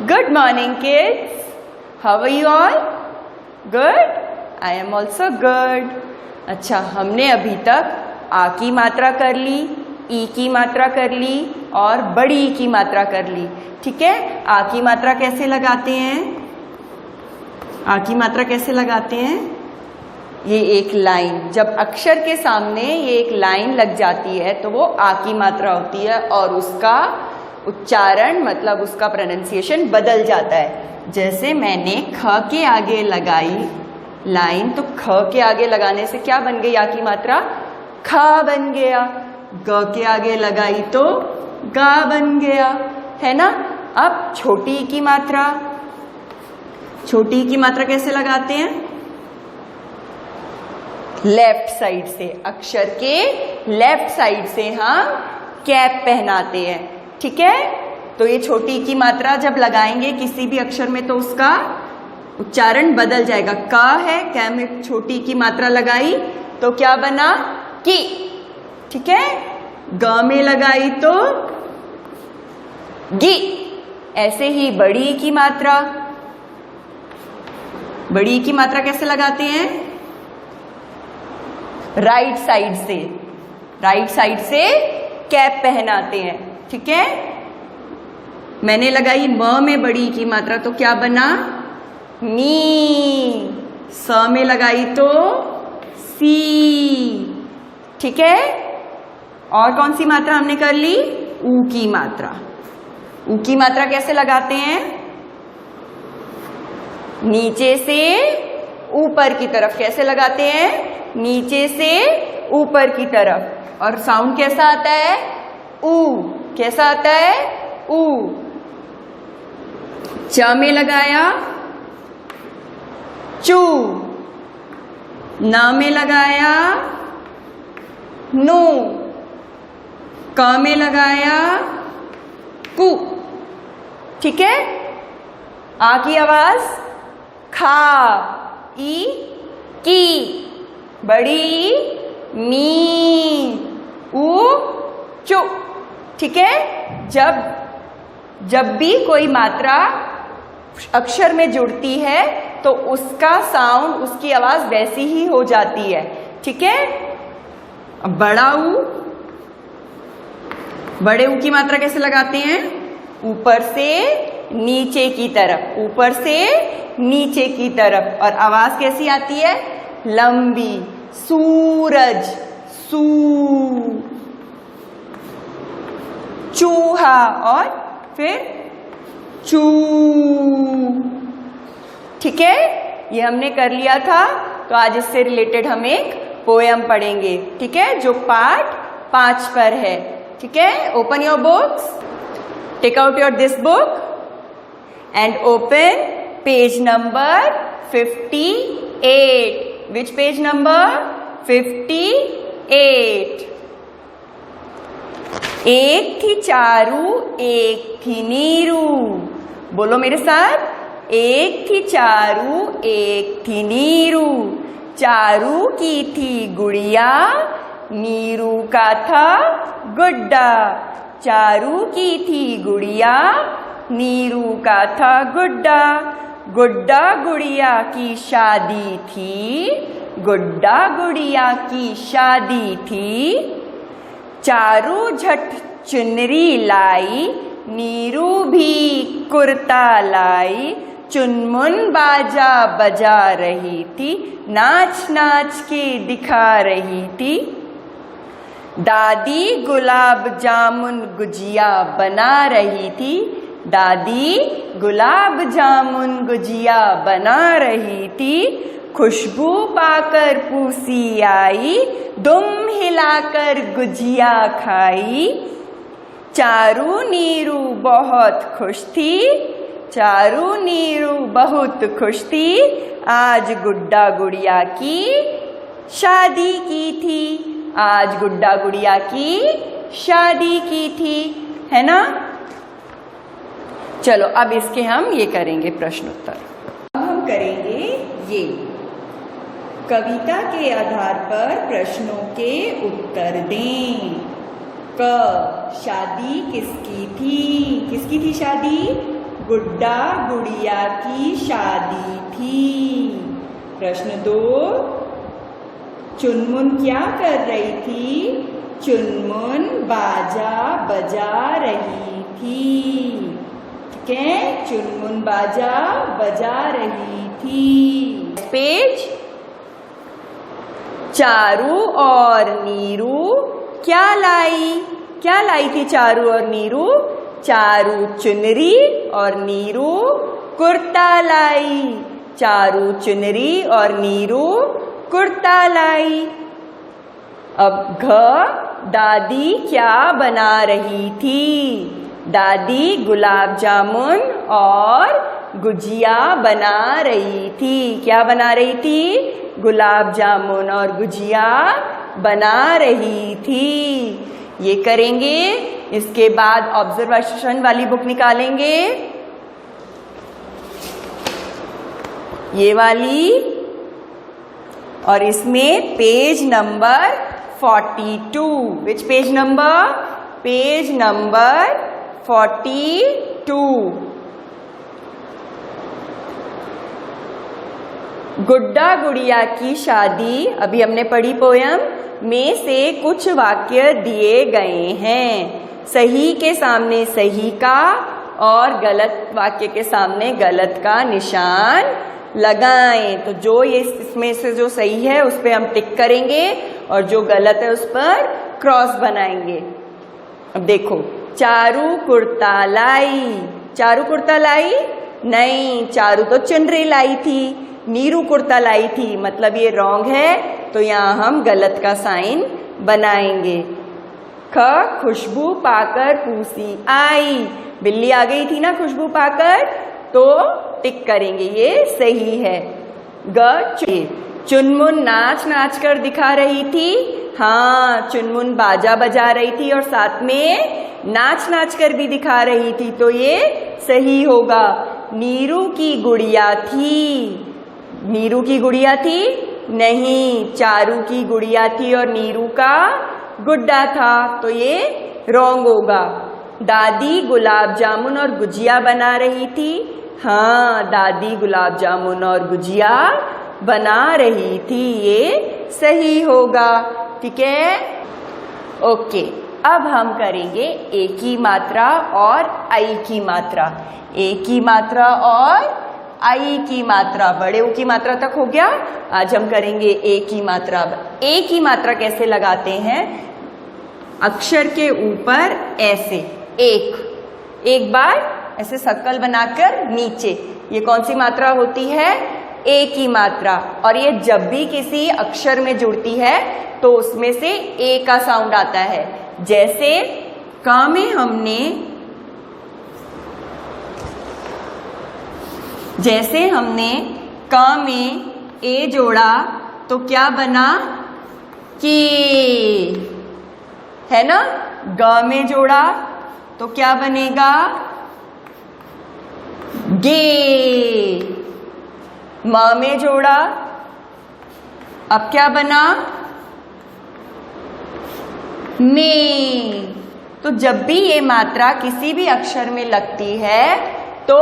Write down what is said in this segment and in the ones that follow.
Good morning, kids. How are you all? Good? I am also good. अच्छा, हमने अभी तक आ की मात्रा कर ली, ई की मात्रा कर ली और बड़ी ई की मात्रा कर ली. ठीक है? आ की मात्रा कैसे लगाते हैं? आ की मात्रा कैसे लगाते हैं? ये एक लाइन, जब अक्षर के सामने ये एक लाइन लग जाती है तो वो आ की मात्रा होती है और उसका उच्चारण मतलब उसका प्रोनाउंसिएशन बदल जाता है. जैसे मैंने ख के आगे लगाई लाइन तो ख के आगे लगाने से क्या बन गई आ की मात्रा? खा बन गया. ग के आगे लगाई तो गा बन गया, है ना. अब छोटी ई की मात्रा, छोटी ई की मात्रा कैसे लगाते हैं? लेफ्ट साइड से, अक्षर के लेफ्ट साइड से हम कैप पहनाते हैं. ठीक है? तो ये छोटी की मात्रा जब लगाएंगे किसी भी अक्षर में तो उसका उच्चारण बदल जाएगा. क है, क में छोटी की मात्रा लगाई तो क्या बना? की. ठीक है? ग में लगाई तो गी. ऐसे ही बड़ी की मात्रा, बड़ी की मात्रा कैसे लगाते हैं? राइट साइड से, राइट साइड से कैप पहनाते हैं. ठीक है? मैंने लगाई म में बड़ी की मात्रा तो क्या बना? मी. स में लगाई तो सी. ठीक है? और कौन सी मात्रा हमने कर ली? ऊ की मात्रा. ऊ की मात्रा कैसे लगाते हैं? नीचे से ऊपर की तरफ. कैसे लगाते हैं? नीचे से ऊपर की तरफ. और साउंड कैसा आता है? ऊ. कैसा आता है? ऊ. च में लगाया चू. न में लगाया नू. क में लगाया कु. ठीक है? आ की आवाज खा. ई की. बड़ी मी. ऊ चू. ठीक है? जब भी कोई मात्रा अक्षर में जुड़ती है तो उसका साउंड, उसकी आवाज वैसी ही हो जाती है. ठीक है? अब बड़ा ऊ, बड़े ऊ की मात्रा कैसे लगाते हैं? ऊपर से नीचे की तरफ, ऊपर से नीचे की तरफ. और आवाज कैसी आती है? लंबी. सूरज, सू. चूहा और फिर चू. ठीक है? ये हमने कर लिया था. तो आज इससे रिलेटेड हम एक पोयम पढ़ेंगे. ठीक है? जो पार्ट 5 पर है. ठीक है? Open your books, take out your this book and open page number 58. Which page number? 58. एक थी चारू, एक थी नीरू. बोलो मेरे साथ. एक थी चारू, एक थी नीरू. चारू की थी गुड़िया, नीरू का था गुड्डा. चारू की थी गुड़िया, नीरू का था गुड्डा. गुड्डा गुड़िया की शादी थी, गुड्डा गुड़िया की शादी थी. चारू झट चुनरी लाई, नीरू भी कुर्ता लाई. चुनमुन बाजा बजा रही थी, नाच नाच के दिखा रही थी. दादी गुलाब जामुन गुजिया बना रही थी. दादी गुलाब जामुन गुजिया बना रही थी. खुशबू पाकर पूसी आई, दुम हिलाकर गुजिया खाई. चारू नीरू बहुत खुश थी, चारू नीरू बहुत खुश थी. आज गुड्डा गुड़िया की शादी की थी. आज गुड्डा गुड़िया की शादी की थी. है ना? चलो अब इसके हम ये करेंगे प्रश्नोत्तर. अब हम करेंगे ये कविता के आधार पर प्रश्नों के उत्तर दें. क. शादी किसकी थी? किसकी थी शादी? गुड्डा गुड़िया की शादी थी। प्रश्न 2, चुनमुन क्या कर रही थी? चुनमुन बाजा बजा रही थी। ठीक है, चुनमुन बाजा बजा रही थी। पेज, चारू और नीरू क्या लाई? क्या लाई थी चारू और नीरू? चारू चुनरी और नीरू कुर्ता लाई। चारू चुनरी और नीरू कुर्ता लाई। अब घ, दादी क्या बना रही थी? दादी गुलाब जामुन और गुजिया बना रही थी। क्या बना रही थी? गुलाब जामुन और गुजिया बना रही थी। ये करेंगे। इसके बाद ऑब्जर्वेशन वाली बुक निकालेंगे, ये वाली, और इसमें पेज नंबर 42। विच पेज नंबर? Page number 42। गुड्डा गुड़िया की शादी, अभी हमने पढ़ी पोयम, में से कुछ वाक्य दिए गए हैं। सही के सामने सही का और गलत वाक्य के सामने गलत का निशान लगाएं। तो जो ये इसमें से जो सही है उस पर हम टिक करेंगे और जो गलत है उस पर क्रॉस बनाएंगे। अब देखो, चारू कुर्ता लाई। चारू कुर्ता लाई? नहीं, चारू तो चुनरी लाई थी। नीरू कुर्ता लाई थी, मतलब ये रॉन्ग है, तो यहाँ हम गलत का साइन बनाएंगे। ख, खुशबू पाकर पूसी आई। बिल्ली आ गई थी ना खुशबू पाकर, तो टिक करेंगे, ये सही है। ग, चुनमुन नाच नाच कर दिखा रही थी। हाँ, चुनमुन बाजा बजा रही थी और साथ में नाच नाच कर भी दिखा रही थी, तो ये सही होगा। नीरू की गुड़िया थी। नीरू की गुड़िया थी? नहीं, चारू की गुड़िया थी और नीरू का गुड्डा था, तो ये रॉन्ग होगा। दादी गुलाब जामुन और गुजिया बना रही थी। हाँ, दादी गुलाब जामुन और गुजिया बना रही थी, ये सही होगा। ठीक है, ओके। अब हम करेंगे ए की मात्रा और आई की मात्रा। ए की मात्रा और आई की मात्रा, बड़े ऊ की मात्रा तक हो गया। आज हम करेंगे ए की मात्रा। ए की मात्रा कैसे लगाते हैं? अक्षर के ऊपर ऐसे एक बार ऐसे सर्कल बनाकर नीचे, ये कौन सी मात्रा होती है? ए की मात्रा। और ये जब भी किसी अक्षर में जुड़ती है तो उसमें से ए का साउंड आता है। जैसे का में हमने का में ए जोड़ा तो क्या बना? के, है ना? ग में जोड़ा तो क्या बनेगा? गे। म में जोड़ा, अब क्या बना? में। तो जब भी ये मात्रा किसी भी अक्षर में लगती है तो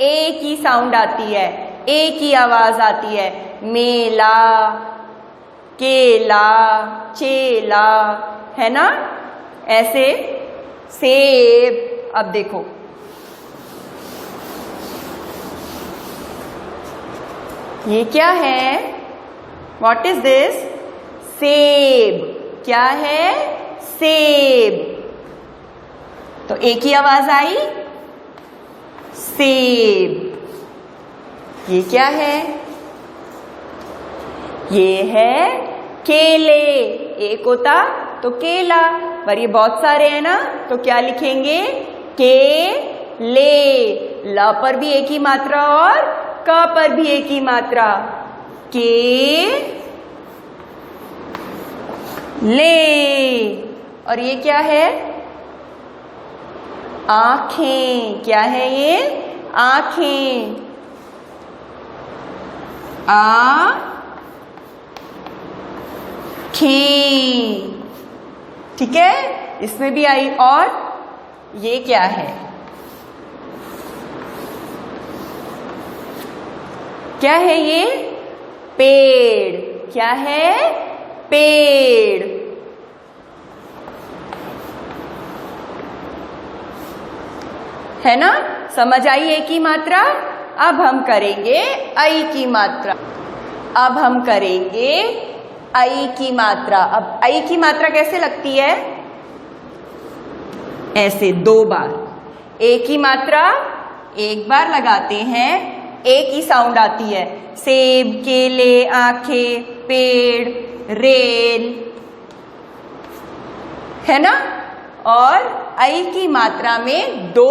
ए की साउंड आती है, ए की आवाज आती है। मेला, केला, चेला, है ना? ऐसे सेब। अब देखो, ये क्या है? What is this? सेब। क्या है? सेब। तो ए की आवाज आई, सेब। ये क्या है? ये है केले। एक होता तो केला, पर ये बहुत सारे हैं ना, तो क्या लिखेंगे? केले। ल पर भी एक ही मात्रा और क पर भी एक ही मात्रा। के ले। और ये क्या है? आंखें। क्या है ये? आंखें। आंखें। ठीक है, इसमें भी आई। और ये क्या है? क्या है ये? पेड़। क्या है? पेड़। है ना? समझ आई ए की मात्रा? अब हम करेंगे आई की मात्रा। अब हम करेंगे आई की मात्रा। अब आई की मात्रा कैसे लगती है? ऐसे 2 बार। ए की मात्रा एक बार लगाते हैं, एक ही साउंड आती है। सेब, केले, आंखें, पेड़, रेल, है ना? और आई की मात्रा में 2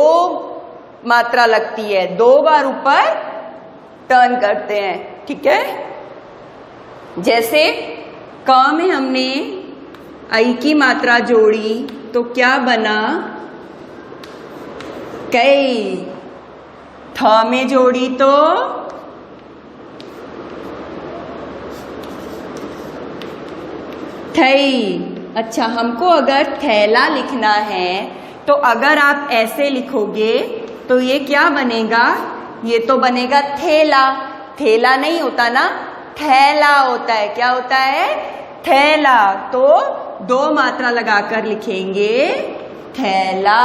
मात्रा लगती है, 2 बार ऊपर टर्न करते हैं। ठीक है? जैसे क में हमने आई की मात्रा जोड़ी तो क्या बना? कई। थ में जोड़ी तो थई। अच्छा, हमको अगर थैला लिखना है तो अगर आप ऐसे लिखोगे तो ये क्या बनेगा? ये तो बनेगा थैला। थैला नहीं होता ना, थैला होता है। क्या होता है? थैला। तो 2 मात्रा लगाकर लिखेंगे थैला।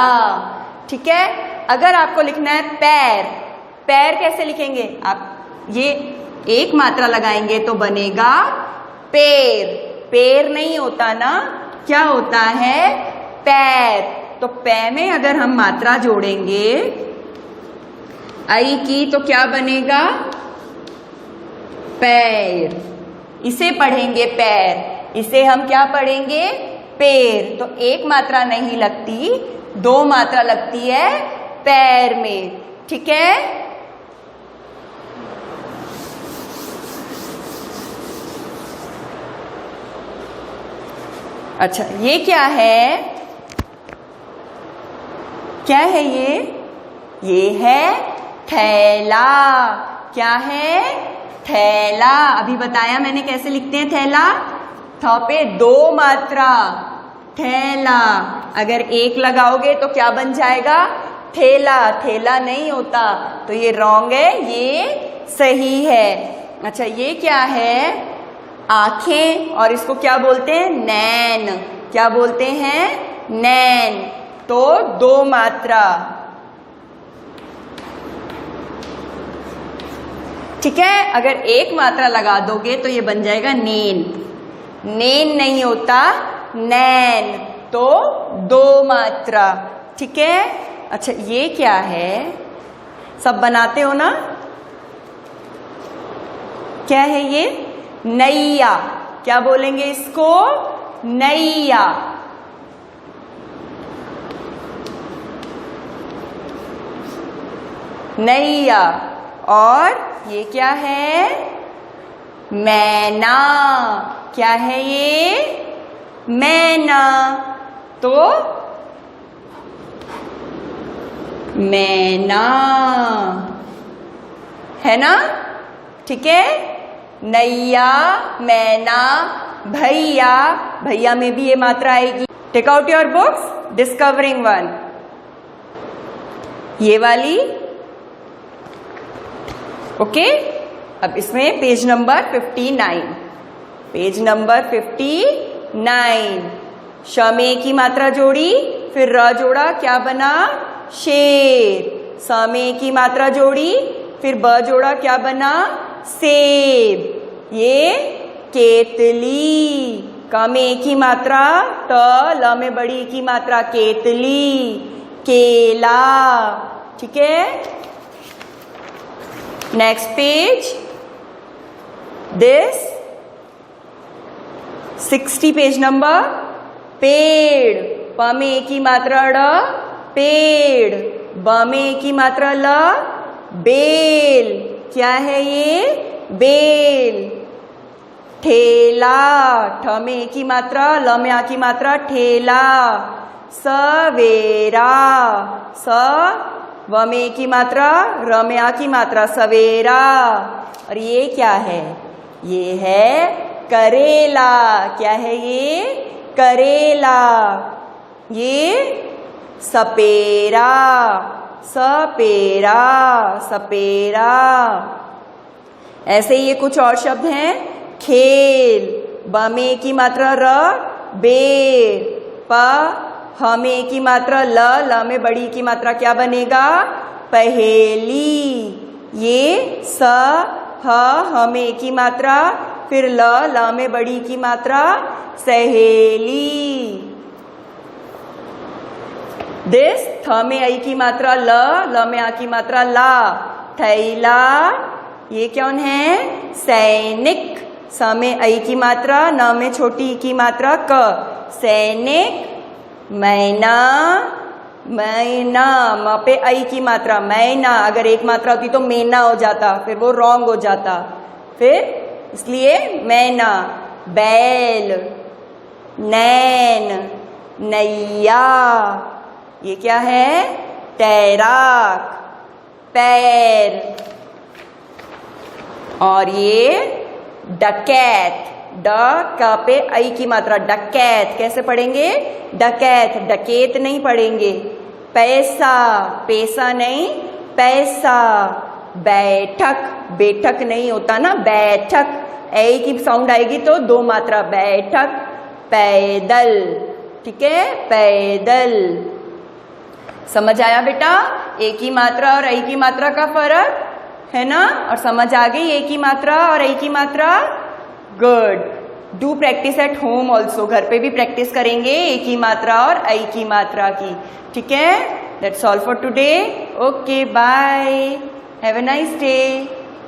ठीक है? अगर आपको लिखना है पैर, पैर कैसे लिखेंगे आप? ये 1 मात्रा लगाएंगे तो बनेगा पैर। पैर नहीं होता ना, क्या होता है? पैर। तो पै में अगर हम मात्रा जोड़ेंगे आई की तो क्या बनेगा? पैर। इसे पढ़ेंगे पैर, इसे हम क्या पढ़ेंगे? पैर। तो 1 मात्रा नहीं लगती, 2 मात्रा लगती है पैर में। ठीक है? अच्छा, ये क्या है? क्या है ये? ये है थैला। क्या है? थैला। अभी बताया मैंने कैसे लिखते हैं थैला? थ पे 2 मात्रा, थैला। अगर 1 लगाओगे तो क्या बन जाएगा? थैला। थैला नहीं होता, तो ये रॉन्ग है, ये सही है। अच्छा, ये क्या है? आंखें, और इसको क्या बोलते हैं? नैन। क्या बोलते हैं? नैन। तो 2 मात्रा। ठीक है? अगर 1 मात्रा लगा दोगे तो ये बन जाएगा नेन। नेन नहीं होता, नैन। तो 2 मात्रा। ठीक है? अच्छा, ये क्या है? सब बनाते हो ना? क्या है ये? नैया। क्या बोलेंगे इसको? नैया। नैया। और ये क्या है? मैना। क्या है ये? मैना। तो मैना, है ना? ठीक है? नैया, मैना, भैया। भैया में भी ये मात्रा आएगी। Take out your books, discovering 1। ये वाली। ओके? अब इसमें पेज नंबर 59। Page number 59। श में की मात्रा जोड़ी, फिर र जोड़ा, क्या बना? शेर। स में की मात्रा जोड़ी, फिर ब जोड़ा, क्या बना? सेब। ये केतली। क में की मात्रा, त, ल में बड़ी की मात्रा, केतली। केला। ठीक है? Next page, this 60 page number. पेड़। प में की मात्रा ड़, पेड़। ब में की मात्रा ल, बेल। क्या है ये? बेल। ठेला। ठ में की मात्रा, ल में आ की मात्रा, ठेला। सवेरा। स व में की मात्रा, र में आ की मात्रा, सवेरा। और ये क्या है? ये है करेला। क्या है ये? करेला। ये सपेरा। सपेरा। सपेरा। ऐसे ही ये कुछ और शब्द हैं। खेल, ब में एक ही मात्रा र, बेर, प, ह में एक ही मात्रा ल, ल में बड़ी की मात्रा क्या बनेगा? पहेली। ये स, ह में एक ही मात्रा, फिर ल, ल में बड़ी की मात्रा सहेली। दिस, थ में आई की मात्रा ल, ल में आ की मात्रा ला, थैला। ये कौन है? सैनिक। स में आई की मात्रा, न में छोटी की मात्रा क, सैनिक। मैना, मैना, म पे आई की मात्रा मैना, अगर एक मात्रा होती तो मेना हो जाता, फिर वो रॉन्ग हो जाता, फिर इसलिए मैना। बैल, नैन, नैया। ये क्या है? तैराक। पैर, और ये डकैत, ड का पे आई की मात्रा, डकैत। कैसे पढ़ेंगे? डकैत, डकैत नहीं पढ़ेंगे। पैसा, पैसा नहीं, पैसा। बैठक, बैठक नहीं होता ना, बैठक, ए की साउंड आएगी तो दो मात्रा, बैठक। पैदल, ठीक है, पैदल। समझ आया बेटा? एक ही मात्रा और आई की मात्रा का फर्क है ना? और समझ आ गई एक ही मात्रा और आई की मात्रा? Good. Do practice at home also, घर पे भी प्रैक्टिस करेंगे एक ही मात्रा और आई की मात्रा की, ठीक है? That's all for today. Okay, bye, have a nice day.